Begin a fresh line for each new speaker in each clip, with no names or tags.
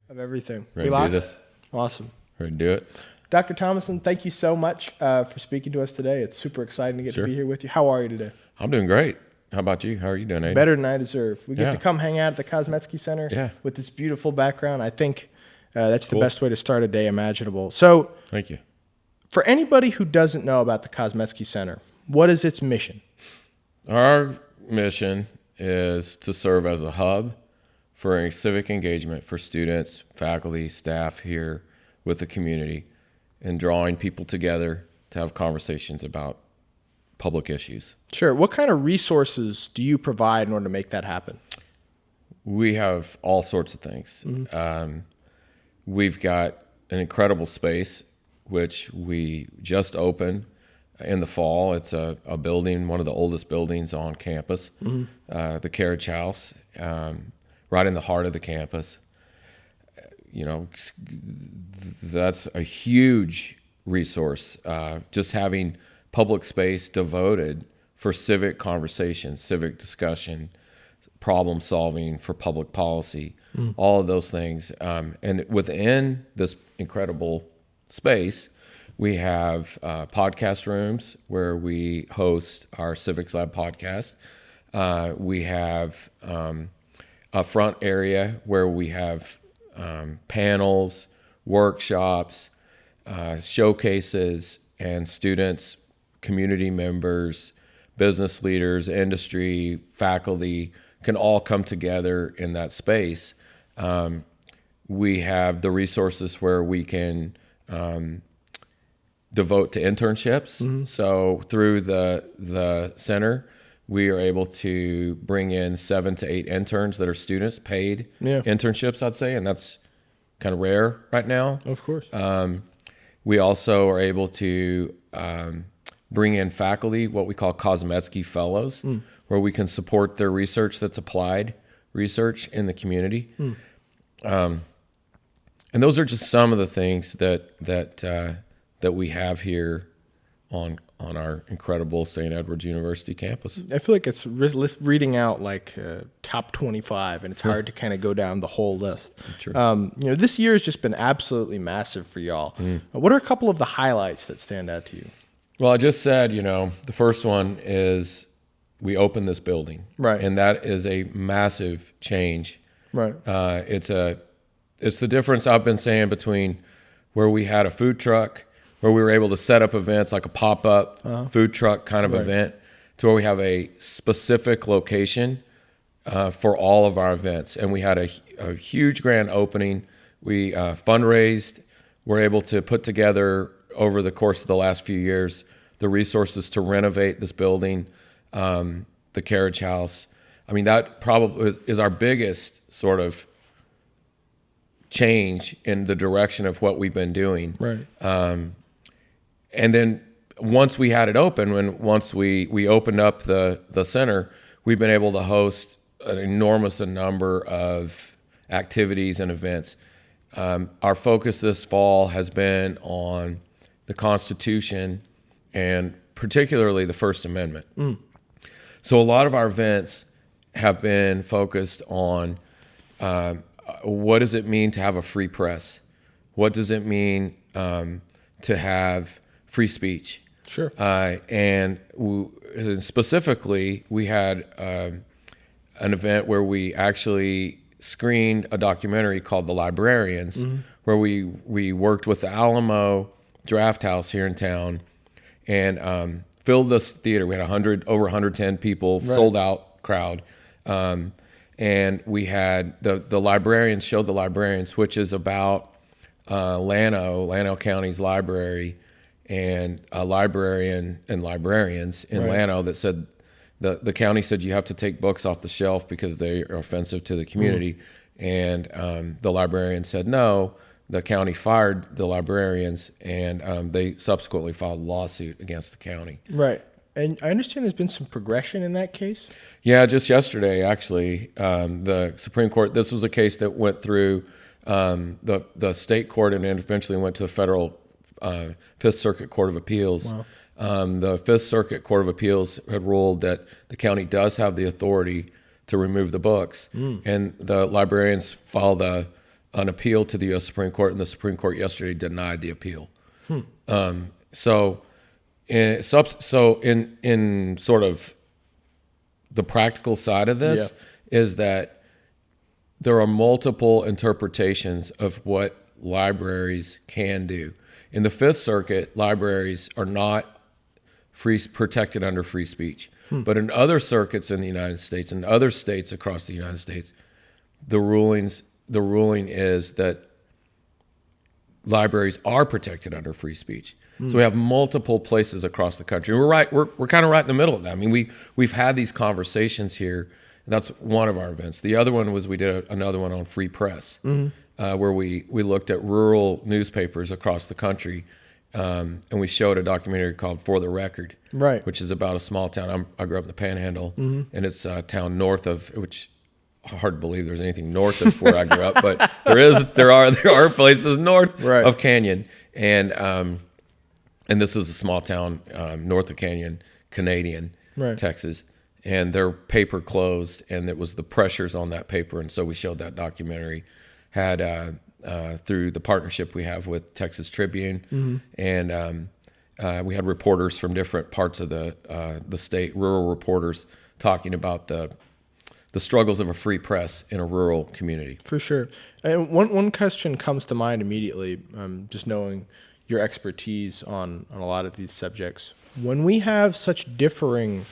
of everything.
Ready to do this?
Awesome.
Ready to do it?
Dr. Thomason, thank you so much for speaking to us today. It's super exciting to get to be here with you. How are you today?
I'm doing great. How about you? How are you doing, Aiden?
Better than I deserve. We get to come hang out at the Kozmetsky Center with this beautiful background. I think that's the best way to start a day imaginable. So,
thank you.
For anybody who doesn't know about the Kozmetsky Center, what is its mission?
Our mission is to serve as a hub for civic engagement for students, faculty, staff here with the community, and drawing people together to have conversations about public issues.
Sure. What kind of resources do you provide in order to make that happen?
We have all sorts of things. We've got an incredible space, which we just opened in the fall. It's a building, one of the oldest buildings on campus, the Carriage House, right in the heart of the campus. You know, that's a huge resource. Just having public space devoted for civic conversation, civic discussion, problem solving for public policy, all of those things. And within this incredible space, we have podcast rooms where we host our Civics Lab podcast. We have a front area where we have panels, workshops, showcases, and students, community members, business leaders, industry, faculty can all come together in that space. We have the resources where we can devote to internships. So through the center, we are able to bring in 7 to 8 interns that are students, paid internships, I'd say, and that's kind of rare right now.
Of course.
We also are able to bring in faculty, what we call Kozmetsky Fellows, where we can support their research that's applied research in the community. And those are just some of the things that we have here on our incredible St. Edward's University campus.
I feel like it's reading out like top 25, and it's hard to kind of go down the whole list.
True.
This year has just been absolutely massive for y'all. What are a couple of the highlights that stand out to you?
Well, I just said, the first one is we opened this building.
Right.
And that is a massive change.
Right.
It's the difference I've been saying between where we had a food truck, where we were able to set up events like a pop-up food truck kind of event, to where we have a specific location for all of our events. And we had a huge grand opening. We fundraised. We're able to put together over the course of the last few years the resources to renovate this building, the Carriage House. I mean, that probably is our biggest sort of change in the direction of what we've been doing.
Right.
And then once we had it open, once we opened up the center, we've been able to host an enormous number of activities and events. Our focus this fall has been on the Constitution and particularly the First Amendment. So a lot of our events have been focused on what does it mean to have a free press? What does it mean to have free speech?
Sure.
And specifically, we had an event where we actually screened a documentary called The Librarians, where we worked with the Alamo Draft House here in town and filled this theater. We had over 110 people, sold out crowd. And we had the Librarians showed The Librarians, which is about Llano County's library, and a librarian and librarians in Llano that said, the county said you have to take books off the shelf because they are offensive to the community. And the librarian said no. The county fired the librarians, and they subsequently filed a lawsuit against the county.
Right. And I understand there's been some progression in that case?
Yeah, just yesterday, actually, the Supreme Court, this was a case that went through the state court and then eventually went to the federal Fifth Circuit Court of Appeals. Wow. The Fifth Circuit Court of Appeals had ruled that the county does have the authority to remove the books. And the librarians filed a an appeal to the U.S. Supreme Court, and the Supreme Court yesterday denied the appeal. So in sort of the practical side of this is that there are multiple interpretations of what libraries can do. In the Fifth Circuit, libraries are not protected under free speech. But in other circuits in the United States and other states across the United States, the ruling is that libraries are protected under free speech. So we have multiple places across the country. We're kind of right in the middle of that. I mean, we've had these conversations here. That's one of our events. The other one was we did another one on free press, where we looked at rural newspapers across the country, and we showed a documentary called For the Record, which is about a small town. I grew up in the Panhandle, and it's a town north of, which hard to believe there's anything north of where I grew up, but there are places north of Canyon, and this is a small town north of Canyon, Canadian, Texas, and their paper closed, and it was the pressures on that paper, and so we showed that documentary, had through the partnership we have with Texas Tribune, and we had reporters from different parts of the state, rural reporters, talking about the struggles of a free press in a rural community.
For sure. And one question comes to mind immediately, just knowing your expertise on a lot of these subjects. When we have such differing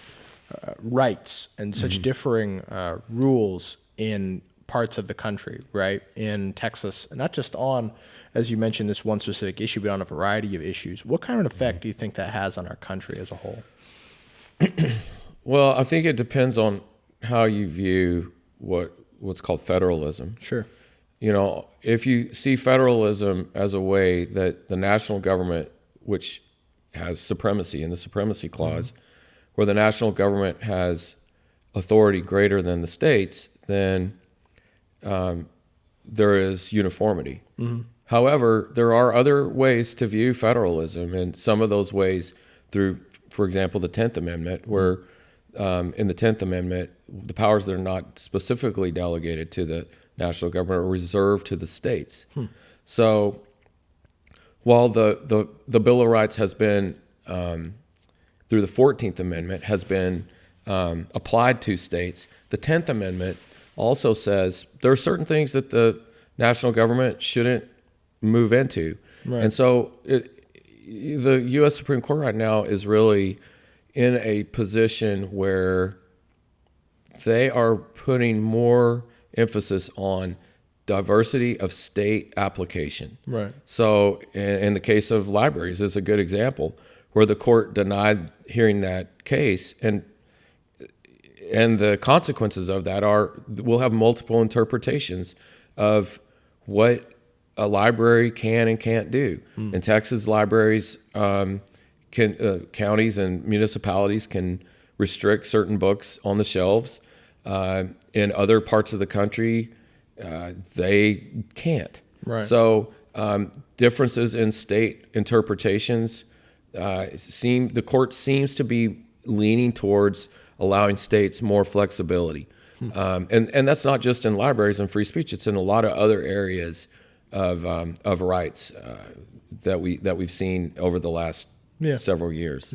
rights and such differing rules in parts of the country, right? In Texas, not just on, as you mentioned, this one specific issue, but on a variety of issues. What kind of effect do you think that has on our country as a whole?
Well, I think it depends on how you view what's called federalism.
Sure.
You know, if you see federalism as a way that the national government, which has supremacy in the supremacy clause, where the national government has authority greater than the states, then there is uniformity. However, there are other ways to view federalism, and some of those ways through, for example, the 10th Amendment, where in the 10th Amendment, the powers that are not specifically delegated to the national government are reserved to the states. So while the Bill of Rights has been, through the 14th Amendment, has been applied to states, the 10th Amendment also says there are certain things that the national government shouldn't move into. And so the U.S. Supreme Court right now is really in a position where they are putting more emphasis on diversity of state application. So in the case of libraries, it's a good example where the court denied hearing that case, and the consequences of that are we'll have multiple interpretations of what a library can and can't do. In Texas, libraries counties and municipalities can restrict certain books on the shelves. In other parts of the country, they can't. So differences in state interpretations the court seems to be leaning towards allowing states more flexibility. And that's not just in libraries and free speech. It's in a lot of other areas of rights that we've seen over the last several years.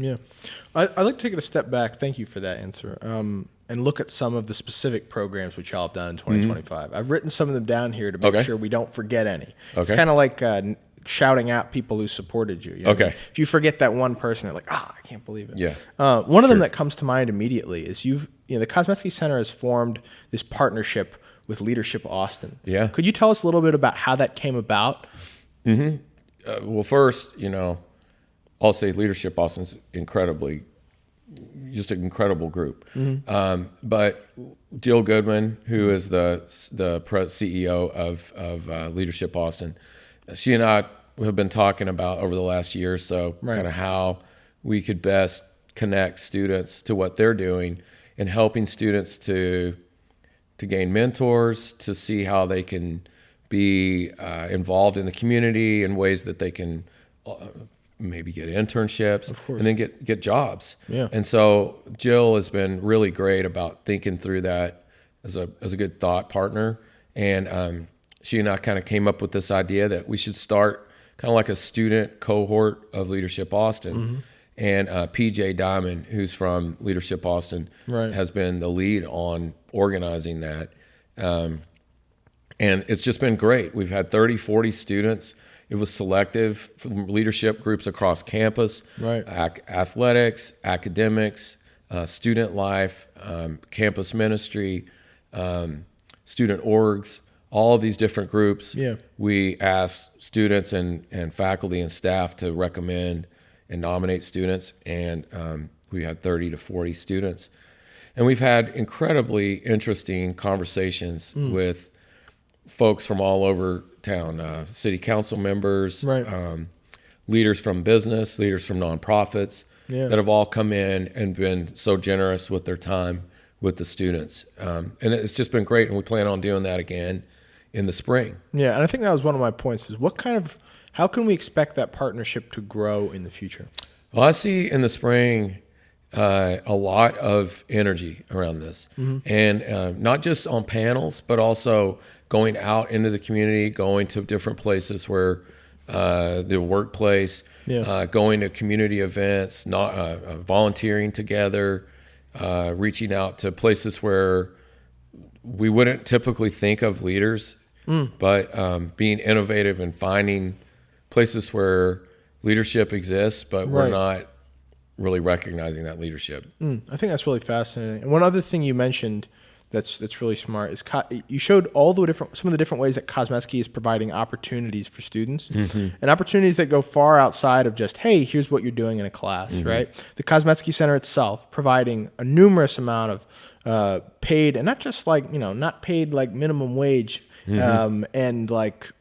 I'd like to take it a step back. Thank you for that answer. And look at some of the specific programs which y'all have done in 2025. I've written some of them down here to make sure we don't forget any. It's kind of like shouting out people who supported you. You know? If you forget that one person, they're like, I can't believe it. One of them that comes to mind immediately is the Kozmetsky Center has formed this partnership with Leadership Austin. Could you tell us a little bit about how that came about?
Well, first, I'll say Leadership Austin's just an incredible group. But Jill Goodman, who is the CEO of Leadership Austin, she and I have been talking about over the last year or so kind of how we could best connect students to what they're doing and helping students to gain mentors, to see how they can be involved in the community in ways that they can maybe get internships and then get jobs. And so Jill has been really great about thinking through that as a good thought partner. And she and I kind of came up with this idea that we should start kind of like a student cohort of Leadership Austin. And PJ Diamond, who's from Leadership Austin, has been the lead on organizing that. And it's just been great. We've had 30, 40 students. It was selective from leadership groups across campus, athletics, academics, student life, campus ministry, student orgs, all of these different groups. We asked students and faculty and staff to recommend and nominate students, and we had 30 to 40 students. And we've had incredibly interesting conversations with folks from all over town, city council members, leaders from business, leaders from nonprofits that have all come in and been so generous with their time with the students. And it's just been great, and we plan on doing that again in the spring.
Yeah, and I think that was one of my points, is how can we expect that partnership to grow in the future?
Well, I see in the spring a lot of energy around this, and not just on panels, but also going out into the community, going to different places where the workplace, going to community events, volunteering together, reaching out to places where we wouldn't typically think of leaders, but being innovative and finding places where leadership exists, but we're not really recognizing that leadership.
I think that's really fascinating. And one other thing you mentioned that's really smart is you showed some of the different ways that Kozmetsky is providing opportunities for students, and opportunities that go far outside of just, hey, here's what you're doing in a class, right? The Kozmetsky Center itself providing a numerous amount of paid, and not just not paid like minimum wage, and like,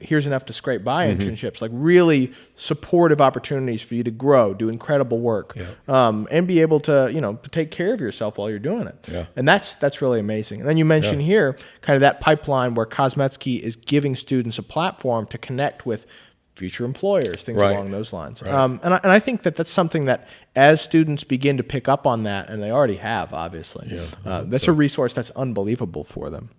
here's enough to scrape by internships, like really supportive opportunities for you to grow, do incredible work, and be able to, to take care of yourself while you're doing it. And that's really amazing. And then you mentioned here kind of that pipeline where Kozmetsky is giving students a platform to connect with future employers, things along those lines. And I think that's something that as students begin to pick up on that, and they already have, obviously, that's a resource that's unbelievable for them.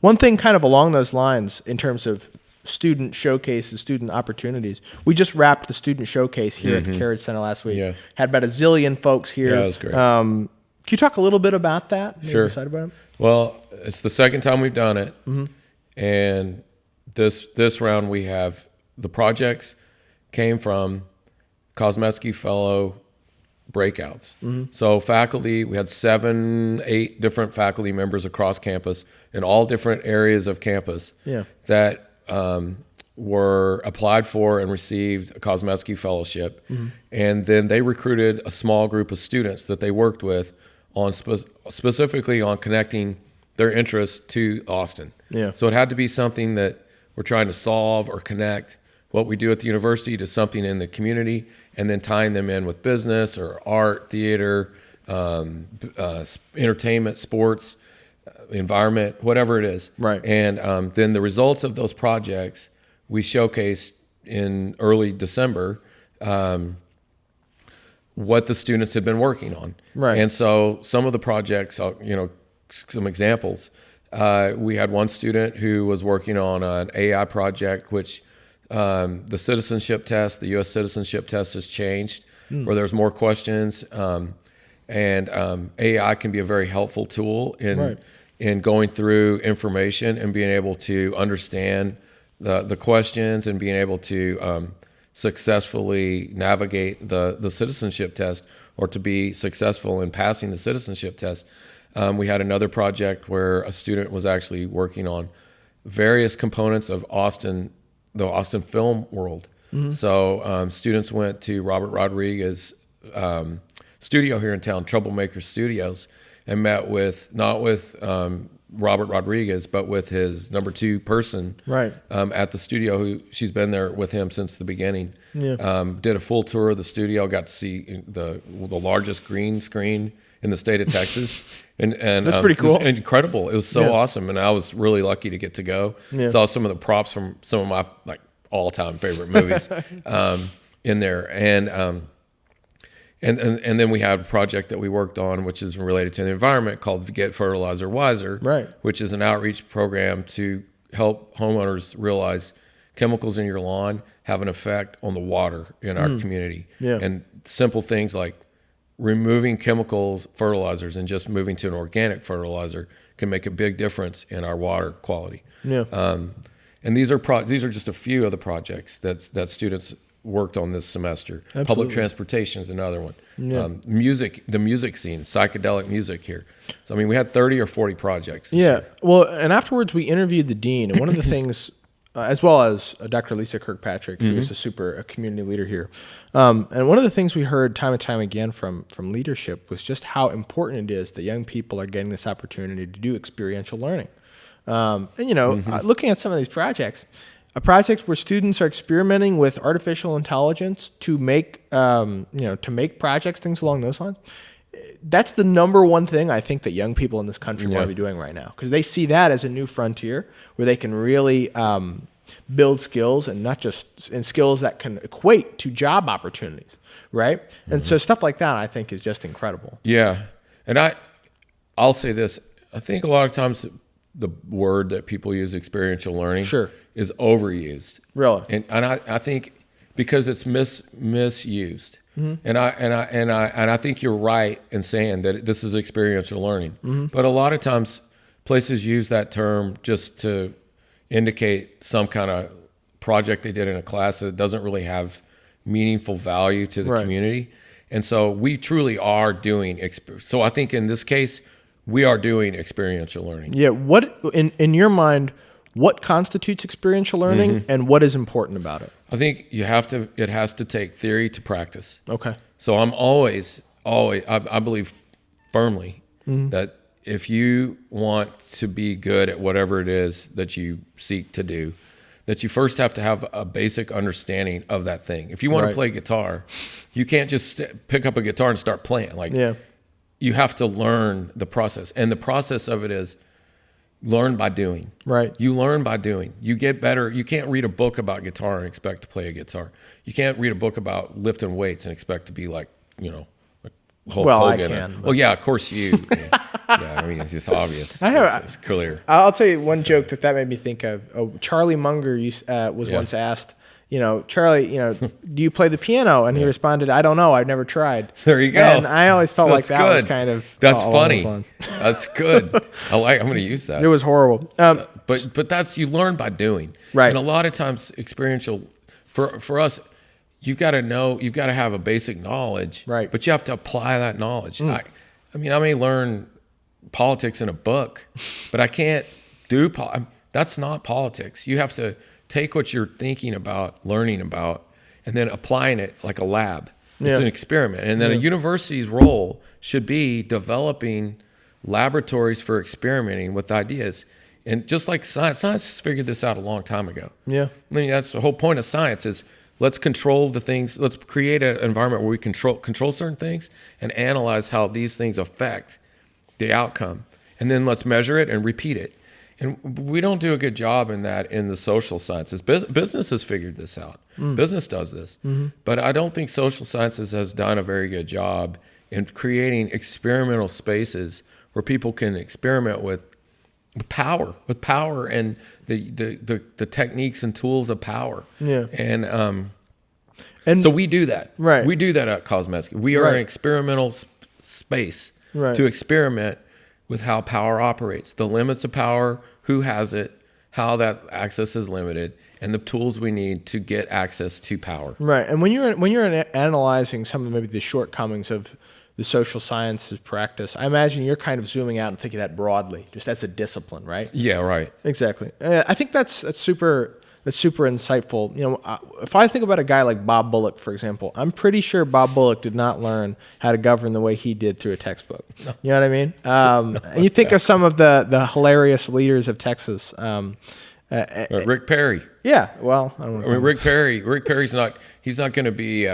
One thing kind of along those lines in terms of student showcases, student opportunities, we just wrapped the student showcase here at the Carriage Center last week. Had about a zillion folks here.
Yeah, it was great.
Can you talk a little bit about that?
Sure.
About it?
Well, it's the second time we've done it. And this round we have the projects came from Kozmetsky Fellow breakouts. So faculty, we had 7, 8 different faculty members across campus in all different areas of campus that were applied for and received a Kozmetsky Fellowship. And then they recruited a small group of students that they worked with on specifically on connecting their interests to Austin. So it had to be something that we're trying to solve or connect what we do at the university to something in the community, and then tying them in with business or art, theater, entertainment, sports, environment, whatever it is. And then the results of those projects we showcased in early December, what the students had been working on. And so some of the projects, some examples, we had one student who was working on an AI project, which the citizenship test, the U.S. citizenship test has changed, where there's more questions, and AI can be a very helpful tool in going through information and being able to understand the questions and being able to successfully navigate the citizenship test, or to be successful in passing the citizenship test. We had another project where a student was actually working on various components of the Austin film world. So students went to Robert Rodriguez studio here in town, Troublemaker Studios, and met with, not with Robert Rodriguez, but with his number 2 person at the studio, who she's been there with him since the beginning. Did a full tour of the studio, got to see the largest green screen in the state of Texas. And
that's pretty cool.
It was incredible. It was so awesome, and I was really lucky to get to go. Saw some of the props from some of my all-time favorite movies in there, and And then we have a project that we worked on, which is related to the environment, called Get Fertilizer Wiser,
right?
Which is an outreach program to help homeowners realize chemicals in your lawn have an effect on the water in our community.
Yeah.
And simple things like removing chemicals, fertilizers, and just moving to an organic fertilizer can make a big difference in our water quality.
Yeah.
And these are just a few of the projects that students worked on this semester.
Absolutely.
Public transportation is another one.
Yeah.
The music scene, psychedelic music here. So, I mean, we had 30 or 40 projects this year.
Well, and afterwards we interviewed the dean, and one of the things, as well as Dr. Lisa Kirkpatrick, who is a community leader here. And one of the things we heard time and time again from leadership was just how important it is that young people are getting this opportunity to do experiential learning. And, looking at some of these projects, a project where students are experimenting with artificial intelligence to make, projects, things along those lines. That's the number one thing I think that young people in this country want to be doing right now, because they see that as a new frontier where they can really build skills, and not just in skills that can equate to job opportunities, right? And so stuff like that I think is just incredible.
Yeah, and I'll say this: I think a lot of times the word that people use, experiential learning, is overused.
Really,
and I think because it's misused. And I think you're right in saying that this is experiential learning. But a lot of times places use that term just to indicate some kind of project they did in a class that doesn't really have meaningful value to the community. And so we truly are doing so I think in this case we are doing experiential learning.
Yeah. What in your mind, what constitutes experiential learning and what is important about it?
I think it has to take theory to practice.
Okay.
So I'm I believe firmly that if you want to be good at whatever it is that you seek to do, that you first have to have a basic understanding of that thing. If you want to play guitar, you can't just pick up a guitar and start playing. You have to learn the process. And the process of it is learn by doing.
Right.
You learn by doing. You get better. You can't read a book about guitar and expect to play a guitar. You can't read a book about lifting weights and expect to be like, Hulk Hogan.
I can.
Well, yeah, of course you. Yeah, I mean, it's just obvious. It's clear.
I'll tell you one joke that made me think of. Charlie Munger was once asked, Charlie, do you play the piano? And he responded, I don't know. I've never tried.
There you go.
And I always felt like that was kind of.
That's funny. That's good. I'm going to use that.
It was horrible.
But that's, you learn by doing.
Right.
And a lot of times experiential, for us, you've got to have a basic knowledge.
Right.
But you have to apply that knowledge. I may learn politics in a book, but I can't do that's not politics. You have to take what you're thinking about, learning about, and then applying it like a lab. It's an experiment. And then a university's role should be developing laboratories for experimenting with ideas. And just like science has figured this out a long time ago. Yeah. I mean, that's the whole point of science is let's control the things. Let's create an environment where we control certain things and analyze how these things affect the outcome. And then let's measure it and repeat it. And we don't do a good job in that in the social sciences. Business has figured this out. Business does this. But I don't think social sciences has done a very good job in creating experimental spaces where people can experiment with power and the techniques and tools of power. Yeah. And so we do that. Right. We do that at Kozmetsky. We are an experimental space to experiment with how power operates, the limits of power, who has it, how that access is limited, and the tools we need to get access to power.
Right. And when you're analyzing some of maybe the shortcomings of the social sciences practice, I imagine you're kind of zooming out and thinking that broadly, just as a discipline, right?
Yeah, right.
Exactly. I think that's super insightful. If I think about a guy like Bob Bullock, for example, I'm pretty sure Bob Bullock did not learn how to govern the way he did through a textbook. No. You know what I mean? And you think of some of the hilarious leaders of Texas.
Rick Perry.
Yeah. Well, I don't know.
Rick Perry's he's not going to be,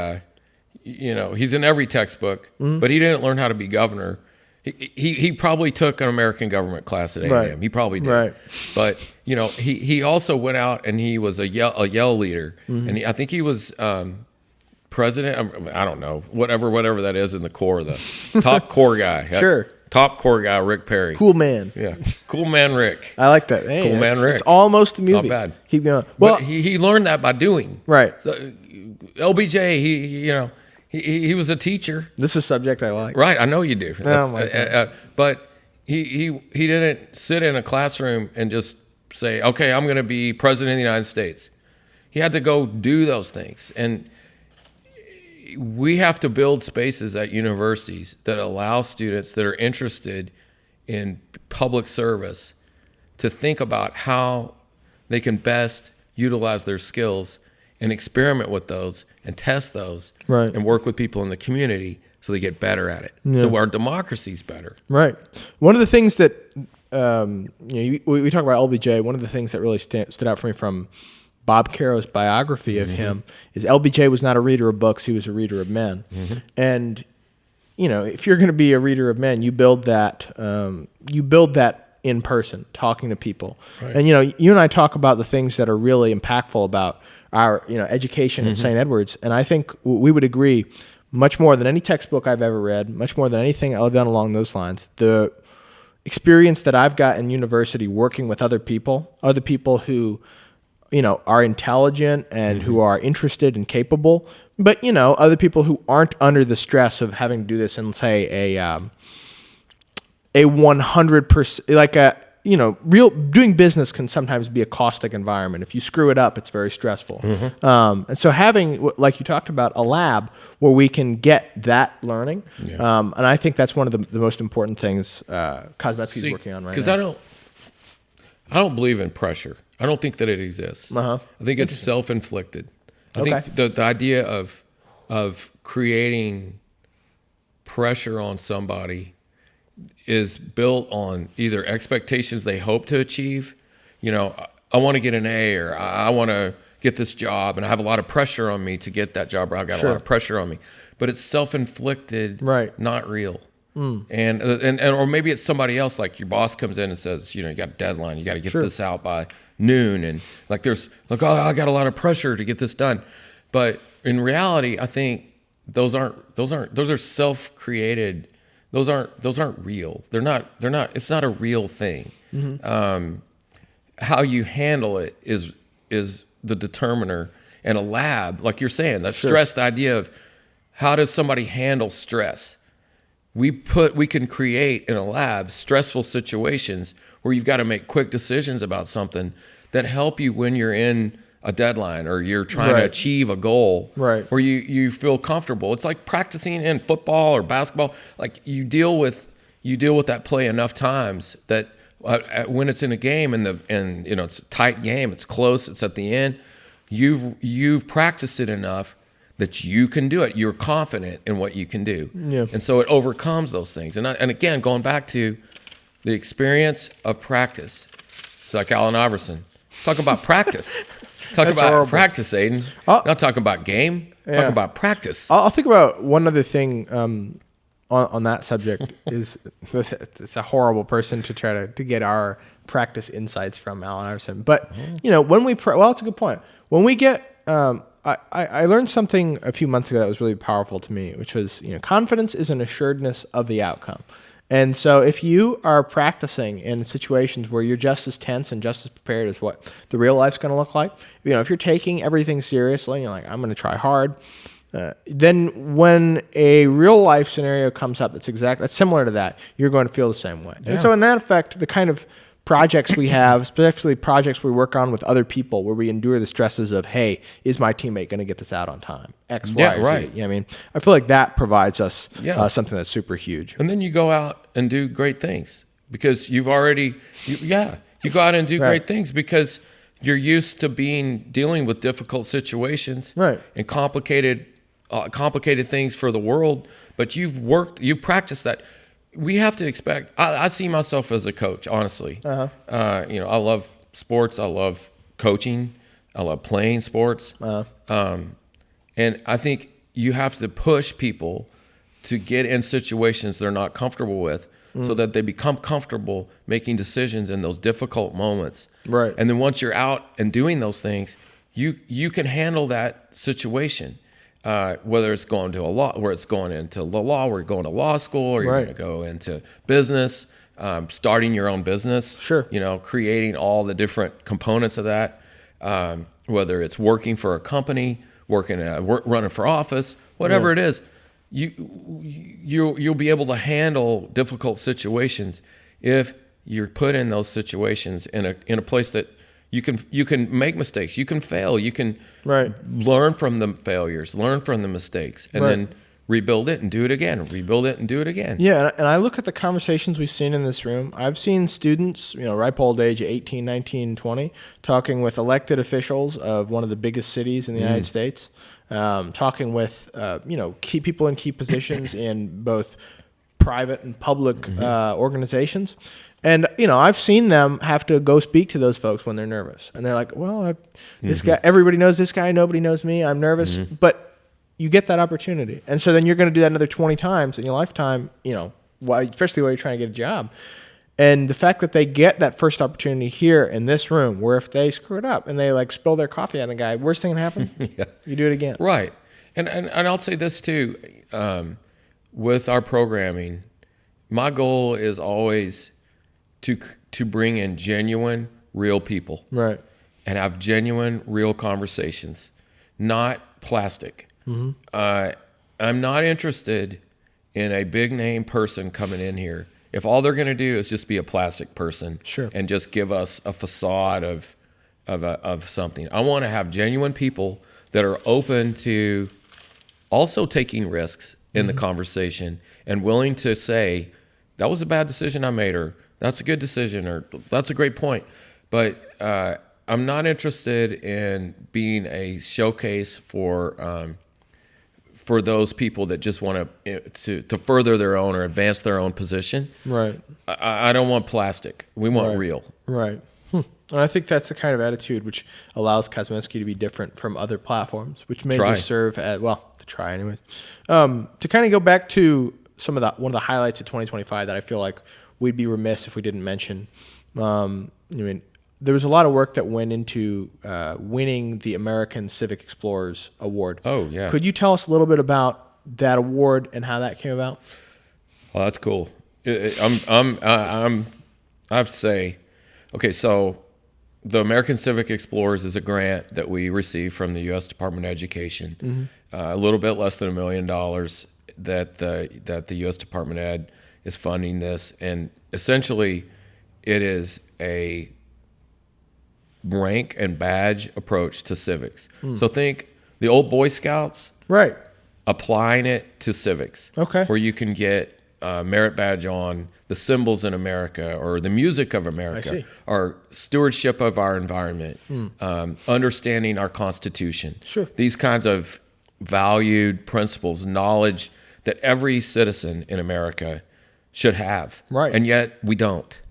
he's in every textbook, but he didn't learn how to be governor. He probably took an American government class at A&M. Right. He probably did. Right. But he also went out and he was a Yale leader, and I think he was president. I don't know, whatever that is in the core, the top core guy.
Sure.
Top core guy, Rick Perry.
Cool man.
Yeah. Cool man, Rick.
I like that. Hey,
cool man, Rick.
It's almost a movie.
It's not bad.
Keep going.
Well, but he learned that by doing.
Right.
So LBJ, he was a teacher.
This is a subject I like.
Right. I know you do.
Oh my God.
But he didn't sit in a classroom and just say, okay, I'm going to be president of the United States. He had to go do those things. And we have to build spaces at universities that allow students that are interested in public service to think about how they can best utilize their skills and experiment with those and test those,
right,
and work with people in the community so they get better at it. Yeah. So our democracy's better.
Right. One of the things that, we talk about LBJ, one of the things that really stood out for me from Bob Caro's biography of him is LBJ was not a reader of books, he was a reader of men. And, if you're going to be a reader of men, you build that in person, talking to people. Right. And, you and I talk about the things that are really impactful about our, education at St. Edward's. And I think we would agree, much more than any textbook I've ever read, much more than anything I've done along those lines, the experience that I've got in university working with other people who, are intelligent and who are interested and capable, but, other people who aren't under the stress of having to do this in, say, a 100%, like doing business can sometimes be a caustic environment. If you screw it up, it's very stressful. And so having, like you talked about, a lab where we can get that learning, and I think that's one of the most important things Kozmetsky is working on right now.
Because I don't believe in pressure. I don't think that it exists. I think it's self-inflicted. I think the idea of creating pressure on somebody is built on either expectations they hope to achieve. I want to get an A, or I want to get this job, and I have a lot of pressure on me to get that job, or I've got a lot of pressure on me. But it's self-inflicted, right, not real. And or maybe it's somebody else, like your boss comes in and says, you got a deadline, you got to get this out by noon, and oh, I got a lot of pressure to get this done. But in reality, I think those are self-created. Those aren't real. They're not. It's not a real thing. How you handle it is the determiner. And a lab, like you're saying, that stress, the idea of how does somebody handle stress? We can create in a lab stressful situations where you've got to make quick decisions about something that help you when you're in a deadline or you're trying to achieve a goal, where you feel comfortable. It's like practicing in football or basketball. Like you deal with that play enough times that when it's in a game and it's a tight game, it's close, it's at the end, you've practiced it enough that you can do it. You're confident in what you can do. And so it overcomes those things. And again, going back to the experience of practice. It's like Allen Iverson. Talk about practice. Talk about practice, Aiden. Not talk about game. Talk about practice.
I'll think about one other thing on that subject. Is it's a horrible person to try to get our practice insights from, Allen Iverson. But when we it's a good point. When we get I learned something a few months ago that was really powerful to me, which was confidence is an assuredness of the outcome. And so if you are practicing in situations where you're just as tense and just as prepared as what the real life's going to look like, if you're taking everything seriously and you're like, I'm going to try hard, then when a real life scenario comes up that's similar to that, you're going to feel the same way. And so in that effect, the kind of projects we have, especially projects we work on with other people where we endure the stresses of, hey, is my teammate going to get this out on time? X, Y, or Z. I feel like that provides us something that's super huge.
And then you go out and do great things because you go out and do great things because you're used to dealing with difficult situations and complicated things for the world, but you've practiced that. We have to expect. I see myself as a coach, honestly. I love sports. I love coaching. I love playing sports. And I think you have to push people to get in situations they're not comfortable with, so that they become comfortable making decisions in those difficult moments. Right. And then once you're out and doing those things, you can handle that situation. whether it's going to where it's going into the law, we're going to law school, or you're
Right.
going to go into business, starting your own business.
Sure.
Creating all the different components of that, whether it's working for a company, running for office, whatever it is, you'll be able to handle difficult situations if you're put in those situations in a place that you can make mistakes, you can fail, you can learn from the failures, learn from the mistakes, and then rebuild it and do it again, rebuild it and do it again.
Yeah, and I look at the conversations we've seen in this room. I've seen students, ripe old age, 18, 19, 20, talking with elected officials of one of the biggest cities in the United States, talking with, key people in key positions in both private and public organizations. And, I've seen them have to go speak to those folks when they're nervous. And they're like, well, this guy, everybody knows this guy, nobody knows me, I'm nervous. But you get that opportunity. And so then you're going to do that another 20 times in your lifetime, especially while you're trying to get a job. And the fact that they get that first opportunity here in this room, where if they screw it up and they spill their coffee on the guy, worst thing that happen, you do it again.
Right. And I'll say this too, with our programming, my goal is always to bring in genuine, real people.
Right.
And have genuine, real conversations, not plastic. I'm not interested in a big name person coming in here if all they're going to do is just be a plastic person and just give us a facade of something. I want to have genuine people that are open to also taking risks in the conversation and willing to say, that was a bad decision I made, or that's a good decision, or that's a great point. But I'm not interested in being a showcase for those people that just want to further their own or advance their own position.
Right.
I don't want plastic. We want real.
Right. And I think that's the kind of attitude which allows Kozmetsky to be different from other platforms, which may just serve as, to try anyways. To kind of go back to one of the highlights of 2025 that I feel like we'd be remiss if we didn't mention. There was a lot of work that went into winning the American Civic Explorers Award.
Oh, yeah.
Could you tell us a little bit about that award and how that came about?
Well, that's cool. I have to say, okay, so the American Civic Explorers is a grant that we received from the U.S. Department of Education. A little bit less than $1 million that the U.S. Department of Ed is funding this, and essentially, it is a rank and badge approach to civics. So think the old Boy Scouts,
right?
Applying it to civics, where you can get merit badge on the symbols in America, or the music of America, or stewardship of our environment, understanding our Constitution. These kinds of valued principles, knowledge that every citizen in America should have, and yet we don't.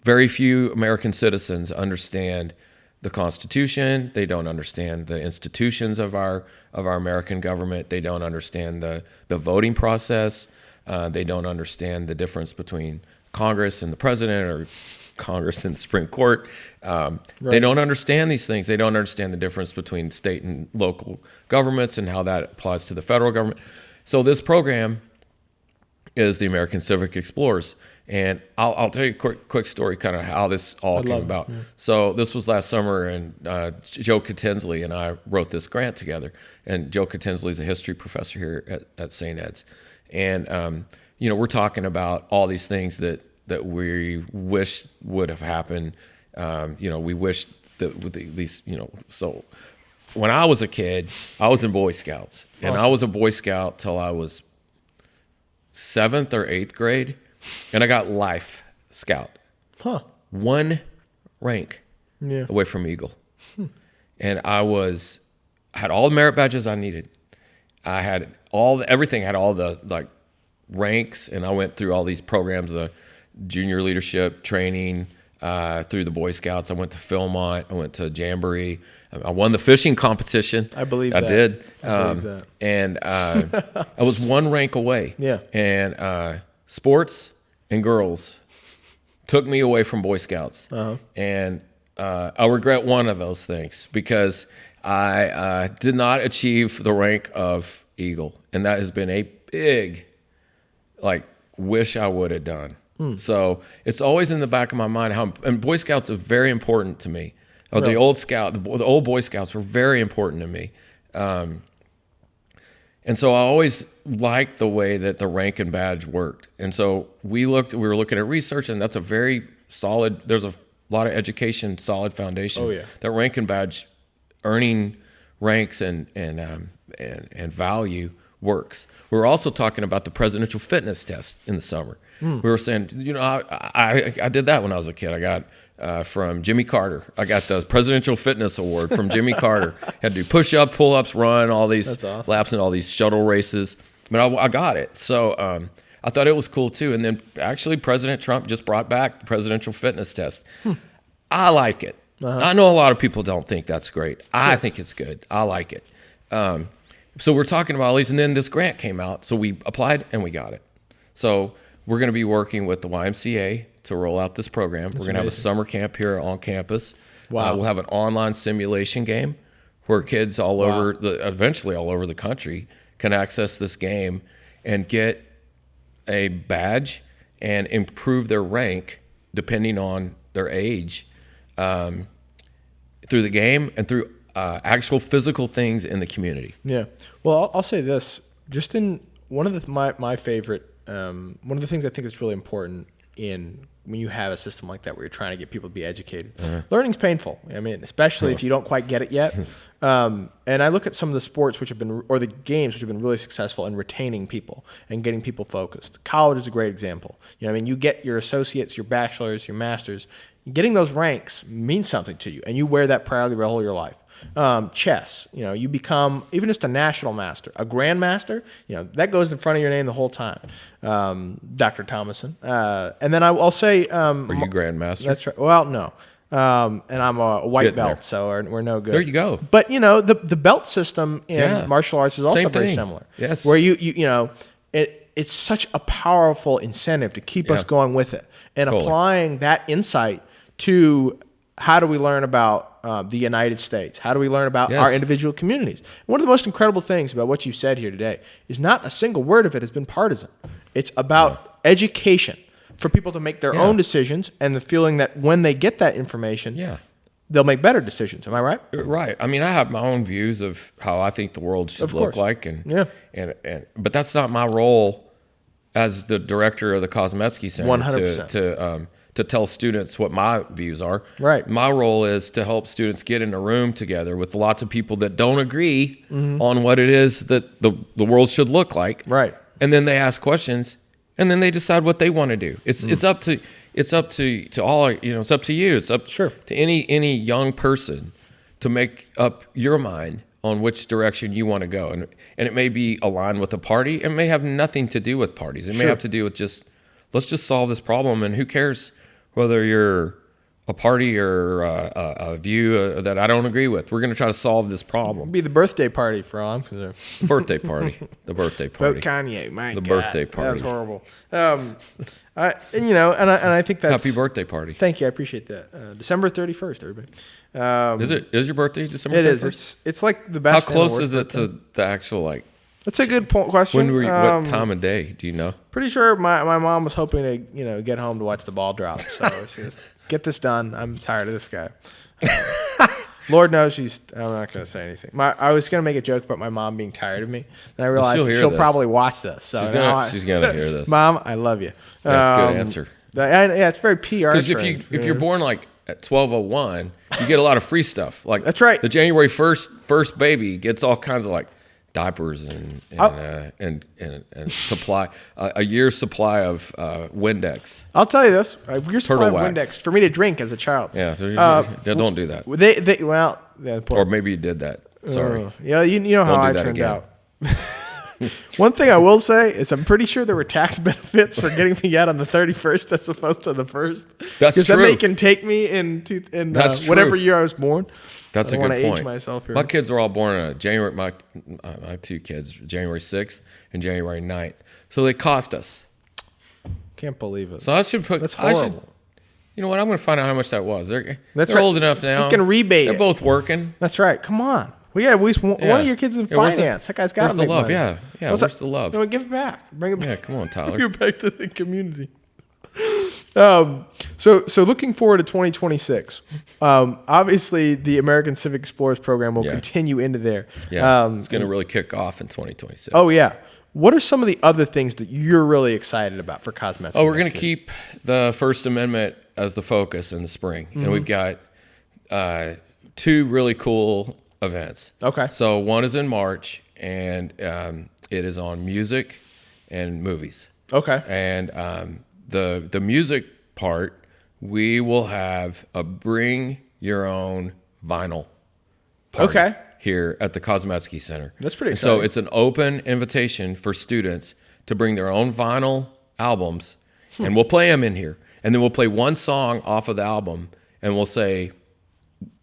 Very few American citizens understand the Constitution. They don't understand the institutions of our American government. They don't understand the voting process. They don't understand the difference between Congress and the president, or Congress and the Supreme Court. They don't understand these things. They don't understand the difference between state and local governments and how that applies to the federal government. So this program is the American Civic Explorers. And I'll tell you a quick story, kind of how this all came about. So this was last summer, and Joe Tinsley and I wrote this grant together. And Joe Tinsley is a history professor here at St. Ed's. And, we're talking about all these things that we wish would have happened. We wish that these, so when I was a kid, I was in Boy Scouts. And I was a Boy Scout till I was 7th or 8th grade. And I got Life Scout. One rank away from Eagle. And I had all the merit badges I needed. I had everything, had all the ranks, and I went through all these programs, the junior leadership training, through the Boy Scouts. I went to Philmont. I went to Jamboree. I won the fishing competition.
I believe that.
I did.
I believe that.
And I was one rank away.
Yeah.
And sports and girls took me away from Boy Scouts. And I regret one of those things, because I did not achieve the rank of Eagle, and that has been a big, wish I would have done. So it's always in the back of my mind and Boy Scouts are very important to me. The old Boy Scouts were very important to me. And so I always liked the way that the rank and badge worked. And so we were looking at research, and that's a very solid, there's a lot of education, solid foundation.
Oh, yeah.
That rank and badge earning ranks and value works. We were also talking about the presidential fitness test in the summer. We were saying, I did that when I was a kid. I got from Jimmy Carter. I got the Presidential Fitness Award from Jimmy Carter. Had to do push-up, pull-ups, run, all these laps and all these shuttle races. But I got it. So I thought it was cool too. And then actually President Trump just brought back the presidential fitness test. I like it. I know a lot of people don't think that's great. I think it's good. I like it. So we're talking about all these, and then this grant came out. So we applied and we got it. So we're going to be working with the YMCA to roll out this program. We're going to have a summer camp here on campus. Wow. We'll have an online simulation game where kids eventually all over the country can access this game and get a badge and improve their rank depending on their age through the game and through actual physical things in the community.
Yeah. Well, I'll say this. Just in one of my favorite, one of the things I think is really important when you have a system like that where you're trying to get people to be educated. Learning's painful. I mean, especially if you don't quite get it yet. And I look at some of the sports or the games which have been really successful in retaining people and getting people focused. College is a great example. You get your associates, your bachelors, your masters. Getting those ranks means something to you, and you wear that proudly the whole of your life. Chess, you become even just a national master, a grandmaster, that goes in front of your name the whole time. Dr. Thomason. And then I'll say,
are you grandmaster?
That's right. Well, no. And I'm a white belt, so we're no good.
There you go.
But the belt system in martial arts is also very similar.
Yes.
Where it's such a powerful incentive to keep us going with it and applying that insight to how do we learn about the United States? How do we learn about our individual communities? One of the most incredible things about what you've said here today is not a single word of it has been partisan. It's about education for people to make their own decisions and the feeling that when they get that information, they'll make better decisions. Am I right?
Right. I mean, I have my own views of how I think the world should look like, but that's not my role as the director of the Kozmetsky Center
100%.
To tell students what my views are.
Right.
My role is to help students get in a room together with lots of people that don't agree on what it is that the world should look like.
Right.
And then they ask questions, and then they decide what they want to do. It's up to all, it's up to you. It's up to any young person to make up your mind on which direction you want to go. And it may be aligned with a party. It may have nothing to do with parties. It may have to do with let's just solve this problem, and who cares whether you're a party or a view that I don't agree with. We're going to try to solve this problem.
It'd be the birthday party for all.
The birthday party. The birthday party.
Vote Kanye. My God.
Birthday party.
That was horrible. I think that's...
Happy birthday party.
Thank you. I appreciate that. December 31st, everybody.
Is your birthday December 31st?
It is. It's like the best.
How close is it to the actual,
That's a good question.
What time of day do you know?
Pretty sure my mom was hoping to get home to watch the ball drop. So she was, get this done. I'm tired of this guy. Lord knows I'm not going to say anything. I was going to make a joke about my mom being tired of me. Then I realized she'll probably watch this. So
she's going to hear this.
Mom, I love you.
That's a good answer.
It's very PR.
Because if you're born at 12:01, you get a lot of free stuff.
That's right.
The January 1st first baby gets all kinds of diapers and supply a year's supply of Windex.
I'll tell you this: a year's supply of Windex for me to drink as a child.
Yeah, so don't do that.
Or
maybe you did that. Sorry.
You know how I turned out. One thing I will say is I'm pretty sure there were tax benefits for getting me out on the 31st as opposed to the 1st.
That's true.
Because then they can take me in whatever year I was born.
That's a good point.
Age myself here.
My kids were all born on January. My two kids, January 6th and January 9th. So they cost us.
Can't believe it.
So I should put.
That's horrible.
You know what? I'm going to find out how much that was. They're
Right.
old enough now.
We can rebate
They're
it.
both working.
That's right. Come on. We got at least one of your kids in finance. That guy's got to
make
make
money.
money.
Yeah. Where's the love?
No, give it back. Bring it back.
Yeah, come on, Tyler.
Bring it back to the community. So looking forward to 2026. Obviously, the American Civic Explorers program will continue into there.
Yeah, it's going to really kick off in 2026.
Oh, yeah. What are some of the other things that you're really excited about for Kozmetsky?
Oh, we're going to keep the First Amendment as the focus in the spring. And we've got 2 really cool events.
Okay.
So one is in March, and it is on music and movies.
Okay.
And the music part, we will have a bring your own vinyl party here at the Kozmetsky Center.
That's pretty exciting.
So it's an open invitation for students to bring their own vinyl albums, and we'll play them in here. And then we'll play one song off of the album, and we'll say,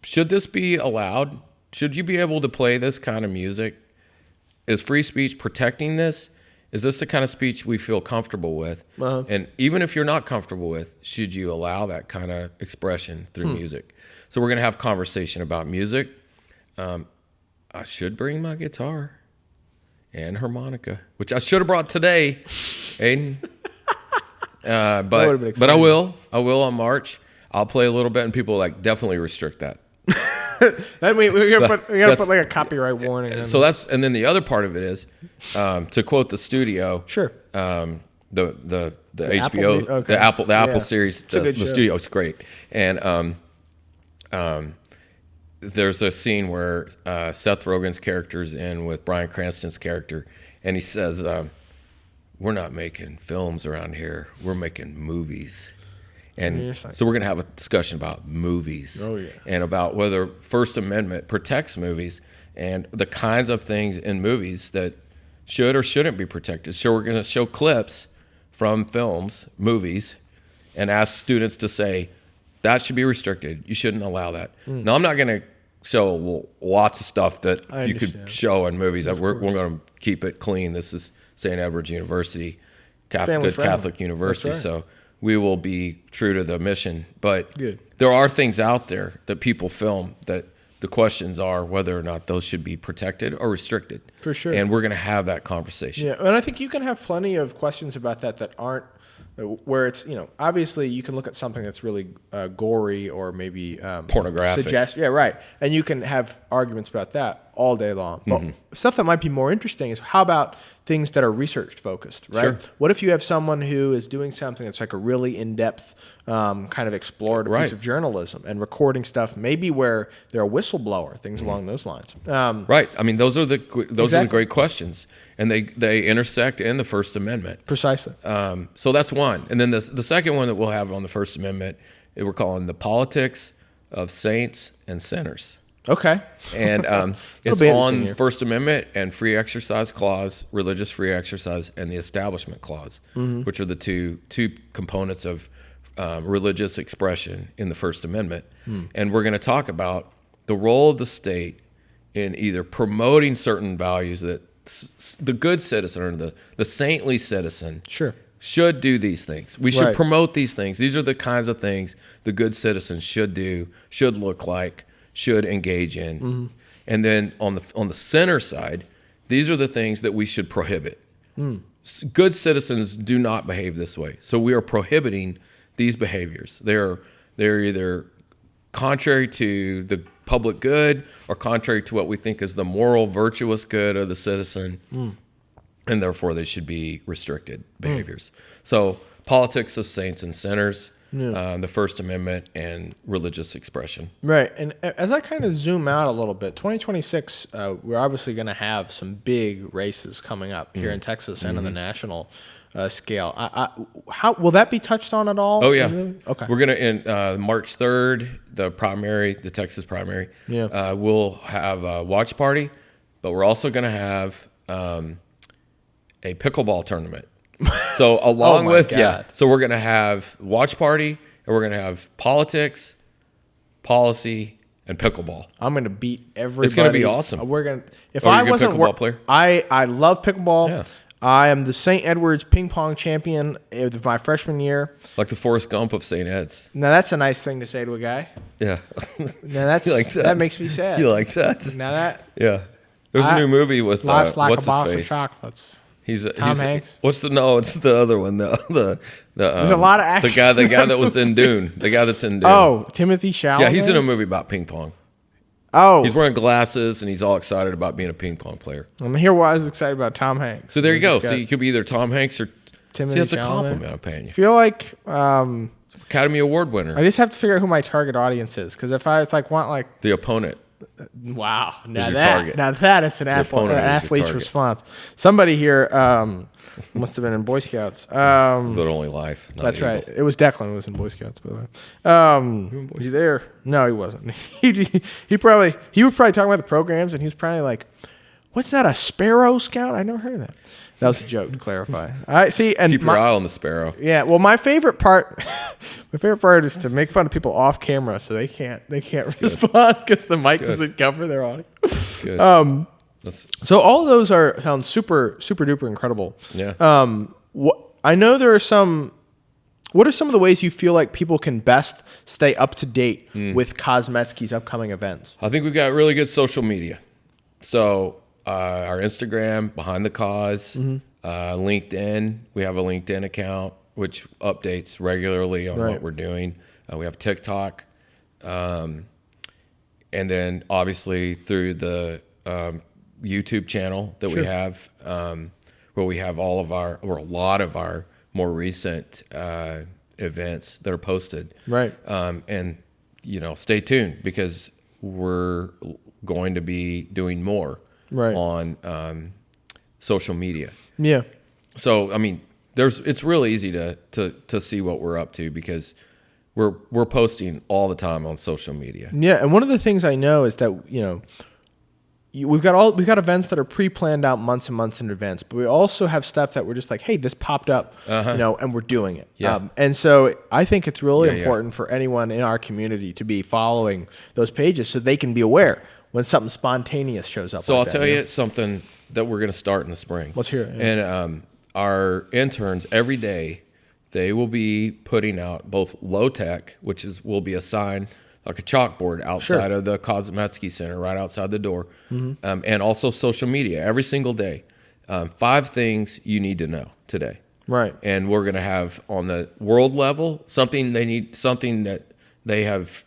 should this be allowed? Should you be able to play this kind of music? Is free speech protecting this? Is this the kind of speech we feel comfortable with? And even if you're not comfortable with, should you allow that kind of expression through music? So we're going to have conversation about music. I should bring my guitar and harmonica, which I should have brought today, Aiden. But I will on March. I'll play a little bit, and people definitely restrict that.
That means we're gonna put like a copyright warning.
So and then the other part of it is, to quote the studio.
Sure.
The HBO, the Apple series, the studio, it's great. And there's a scene where Seth Rogen's character's in with Bryan Cranston's character, and he says, "We're not making films around here. We're making movies." And so we're going to have a discussion about movies and about whether First Amendment protects movies and the kinds of things in movies that should or shouldn't be protected. So we're going to show clips from films, movies, and ask students to say, that should be restricted. You shouldn't allow that. Now, I'm not going to show lots of stuff that you could show in movies. We're going to keep it clean. This is St. Edward's University, Catholic University. Right. So we will be true to the mission. But there are things out there that people film that the questions are whether or not those should be protected or restricted.
For sure.
And we're going to have that conversation.
Yeah, and I think you can have plenty of questions about that aren't, where it's, obviously you can look at something that's really gory or maybe
pornographic.
Yeah, right. And you can have arguments about that all day long. But stuff that might be more interesting is how about things that are research focused, right?
Sure.
What if you have someone who is doing something that's like a really in-depth kind of explorative piece of journalism and recording stuff, maybe where they're a whistleblower, things along those lines.
Right. I mean, those are the great questions, and they intersect in the First Amendment.
Precisely.
So that's one. And then the second one that we'll have on the First Amendment, we're calling the politics of saints and sinners.
Okay.
And it's on First Amendment and free exercise clause, religious free exercise, and the Establishment Clause, which are the two components of religious expression in the First Amendment. And we're going to talk about the role of the state in either promoting certain values that the good citizen or the saintly citizen should do these things. We should promote these things. These are the kinds of things the good citizen should do, should look like, should engage in. And then on the center side, these are the things that we should prohibit. Good citizens do not behave this way. So we are prohibiting these behaviors. They're either contrary to the public good or contrary to what we think is the moral, virtuous good of the citizen, and therefore they should be restricted behaviors. So politics of saints and sinners, the First Amendment, and religious expression.
Right. And as I kind of zoom out a little bit, 2026, we're obviously going to have some big races coming up here in Texas and on the national scale. How will that be touched on at all?
Oh, yeah.
Okay.
We're going to, in March 3rd, the Texas primary, we'll have a watch party, but we're also going to have a pickleball tournament. So along so we're going to have watch party, and we're going to have politics, policy, and pickleball.
I'm going to beat everybody.
It's going to be awesome.
We're going to, if I wasn't
pickleball player?
I love pickleball. I am the St. Edward's ping pong champion of my freshman year.
Like the Forrest Gump of St. Ed's.
Now that's a nice thing to say to a guy.
Yeah.
Now that's
like
that makes me sad.
You like that?
Now that
Yeah. There's a new movie with
Life's like
what's
a box
his
of
face?
chocolates.
He's
Hanks?
It's the other one. There's
a lot of actors.
The guy that was in Dune. The guy that's in Dune.
Oh, Timothy Chalamet.
Yeah, he's in a movie about ping pong.
Oh,
He's wearing glasses and he's all excited about being a ping pong player.
I'm here. Why I was excited about Tom Hanks.
So there you go. So you could be either Tom Hanks or
Timothy
See, that's a
Chalamet.
compliment I'm paying you.
I feel like
Academy Award winner.
I just have to figure out who my target audience is, because if I was like want like
The opponent.
wow, now
your
that
target.
now that is an
opponent is your
athlete's
target.
response. Somebody here must have been in Boy Scouts.
But only life. Not
That's
Eagle.
right. It was Declan who was in Boy Scouts, by the way. Was he there? No, he wasn't. he was probably talking about the programs, and he was probably like, "What's that? A Sparrow Scout? I never heard of that." That was a joke, to clarify. I see. And
Keep your eye on the sparrow.
yeah. Well, my favorite part is to make fun of people off camera, so they can't respond because the mic doesn't cover their audio.
Good.
So all of those sound super duper incredible.
Yeah.
I know there are some. What are some of the ways you feel like people can best stay up to date with Kozmetsky's upcoming events?
I think we've got really good social media. So our Instagram, Behind the Cause, LinkedIn. We have a LinkedIn account which updates regularly on what we're doing. We have TikTok, and then obviously through the YouTube channel that we have, where we have a lot of our more recent events that are posted.
Right.
And stay tuned, because we're going to be doing more on social media.
Yeah.
So I mean, it's really easy to see what we're up to, because we're posting all the time on social media.
Yeah, and one of the things I know is that we've got events that are pre-planned out months and months in advance, but we also have stuff that we're just like, hey, this popped up, and we're doing it.
Yeah.
And so I think it's really important for anyone in our community to be following those pages so they can be aware when something spontaneous shows up.
So I'll tell you something that we're going to start in the spring.
Let's hear it.
And our interns every day, they will be putting out both low tech, which will be a sign like a chalkboard outside of the Kozmetsky Center, right outside the door, and also social media every single day. 5 things you need to know today.
Right.
And we're going to have on the world level something that they have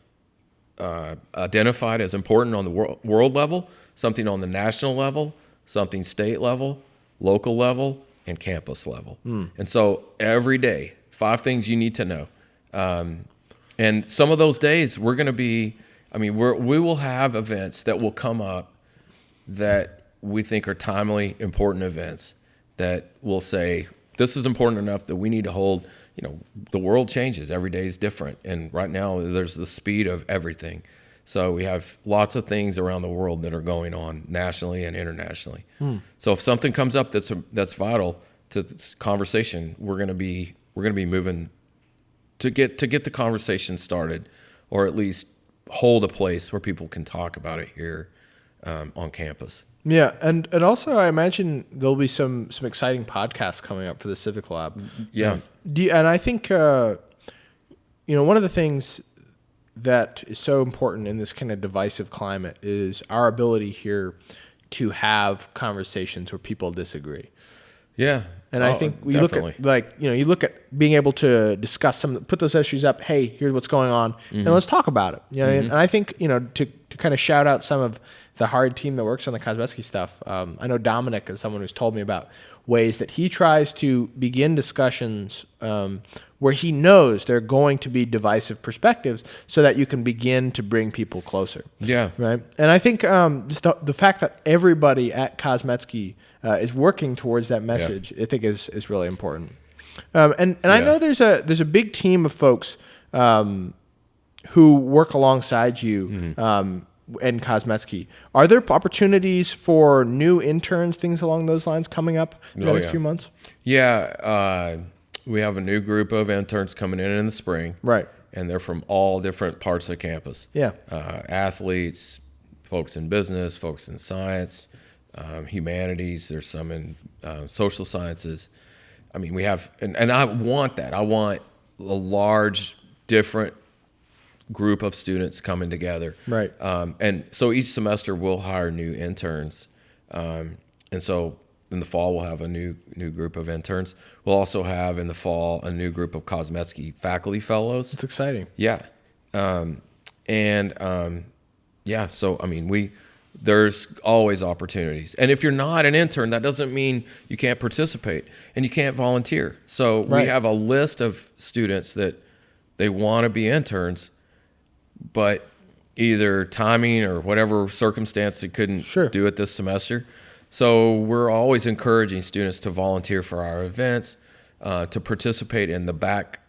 identified as important on the world level, something on the national level, something state level, local level, and campus level. And so every day, 5 things you need to know. And some of those days we're going to be, we will have events that will come up that we think are timely, important events that will say, this is important enough that we need to hold, the world changes. Every day is different. And right now there's the speed of everything. So we have lots of things around the world that are going on nationally and internationally. So if something comes up that's vital to this conversation, we're going to be moving to get the conversation started, or at least hold a place where people can talk about it here on campus. Yeah,
and also I imagine there'll be some exciting podcasts coming up for the Civic Lab.
Yeah.
And I think one of the things that is so important in this kind of divisive climate is our ability here to have conversations where people disagree.
Yeah.
And I think we look at you look at being able to discuss put those issues up. Hey, here's what's going on, and let's talk about it. And I think to kind of shout out some of the hard team that works on the Kozmetsky stuff. I know Dominic is someone who's told me about ways that he tries to begin discussions where he knows there are going to be divisive perspectives, so that you can begin to bring people closer.
Yeah.
Right. And I think just the fact that everybody at Kozmetsky is working towards that message, I think is really important. And I know there's a big team of folks who work alongside you in Kozmetsky. Are there opportunities for new interns, things along those lines coming up in the next few months?
Yeah. We have a new group of interns coming in the spring.
Right.
And they're from all different parts of campus.
Yeah.
Athletes, folks in business, folks in science, humanities. There's some in social sciences. I mean, we have, and I want that. I want a large, different group of students coming together.
Right.
And so each semester we'll hire new interns. And so in the fall we'll have a new group of interns. We'll also have in the fall a new group of Kozmetsky faculty fellows.
It's exciting.
Yeah. Yeah, so I mean, there's always opportunities. And if you're not an intern, that doesn't mean you can't participate and you can't volunteer. So we have a list of students that they want to be interns, but either timing or whatever circumstance they couldn't do it this semester. So we're always encouraging students to volunteer for our events, to participate in the back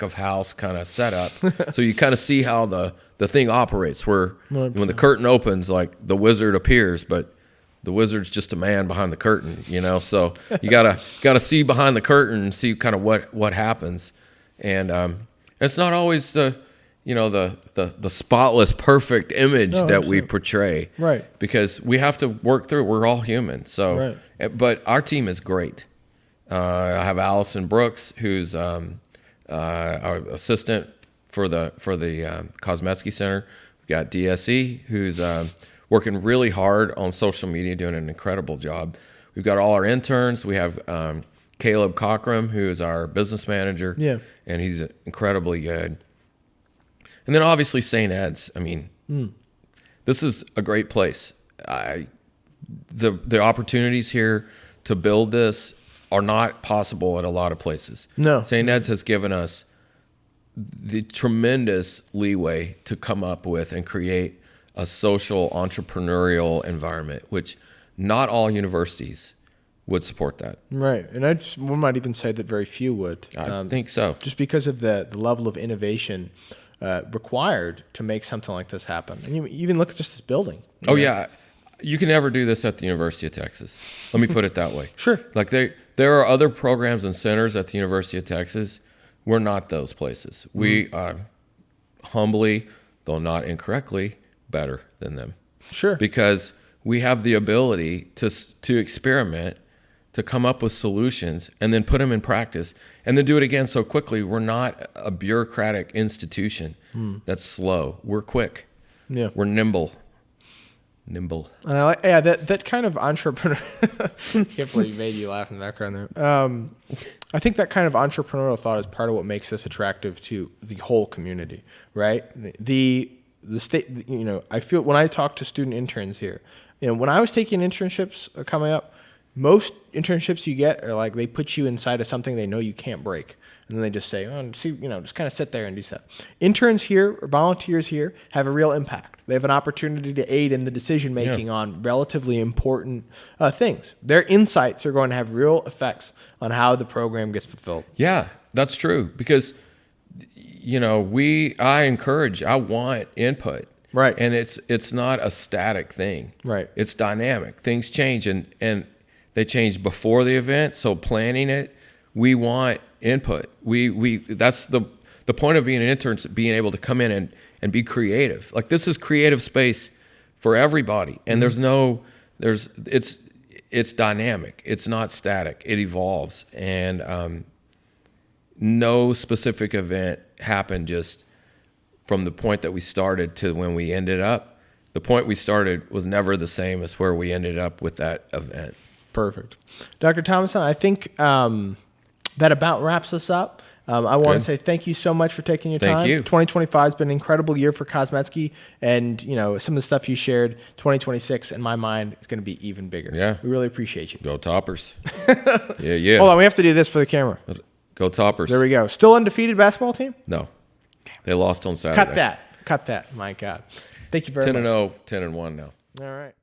of house kind of setup. So you kind of see how the thing operates, where 100%. When the curtain opens, like the wizard appears, but the wizard's just a man behind the curtain, so you gotta see behind the curtain and see kind of what happens. And it's not always the spotless, perfect image that we portray. Right. Because we have to work through it. We're all human. So, but our team is great. I have Allison Brooks, who's our assistant for the Kozmetsky Center. We've got DSE, who's working really hard on social media, doing an incredible job. We've got all our interns. We have Caleb Cockram, who is our business manager, and he's incredibly good. And then obviously St. Ed's. I mean, this is a great place. The opportunities here to build this are not possible at a lot of places. No. St. Ed's has given us the tremendous leeway to come up with and create a social entrepreneurial environment, which not all universities would support that.
Right. And one might even say that very few would.
I think so.
Just because of the level of innovation required to make something like this happen. And you even look at just this building.
Oh, yeah. You can never do this at the University of Texas. Let me put it that way.
Sure.
Like there are other programs and centers at the University of Texas. We're not those places. We are humbly, though not incorrectly, better than them.
Sure.
Because we have the ability to experiment, to come up with solutions, and then put them in practice, and then do it again so quickly. We're not a bureaucratic institution that's slow. We're quick. Yeah. We're nimble. And
that kind of entrepreneur. Can't believe made you laugh in the background there. I think that kind of entrepreneurial thought is part of what makes this attractive to the whole community, right? The state. I feel when I talk to student interns here, when I was taking internships coming up, most internships you get are like they put you inside of something they know you can't break. And then they just say, just kind of sit there and do stuff. Interns here or volunteers here have a real impact. They have an opportunity to aid in the decision making on relatively important things. Their insights are going to have real effects on how the program gets fulfilled.
Yeah, that's true. Because, I want input.
Right.
And it's not a static thing.
Right.
It's dynamic. Things change and they change before the event. So planning it, we want input. That's the point of being an intern, is being able to come in and be creative. Like this is creative space for everybody. And it's dynamic. It's not static. It evolves. And no specific event happened just from the point that we started to when we ended up. The point we started was never the same as where we ended up with that event.
Perfect. Dr. Thomason, I think that about wraps us up. I want to say thank you so much for taking your time.
Thank you.
2025 has been an incredible year for Kozmetsky, and some of the stuff you shared, 2026 in my mind is going to be even bigger.
Yeah.
We really appreciate you.
Go Toppers. Yeah.
Hold on, we have to do this for the camera.
Go Toppers.
There we go. Still undefeated basketball team?
No. They lost on Saturday.
Cut that. My God. Thank you very much.
10-0, 10-1 now.
All right.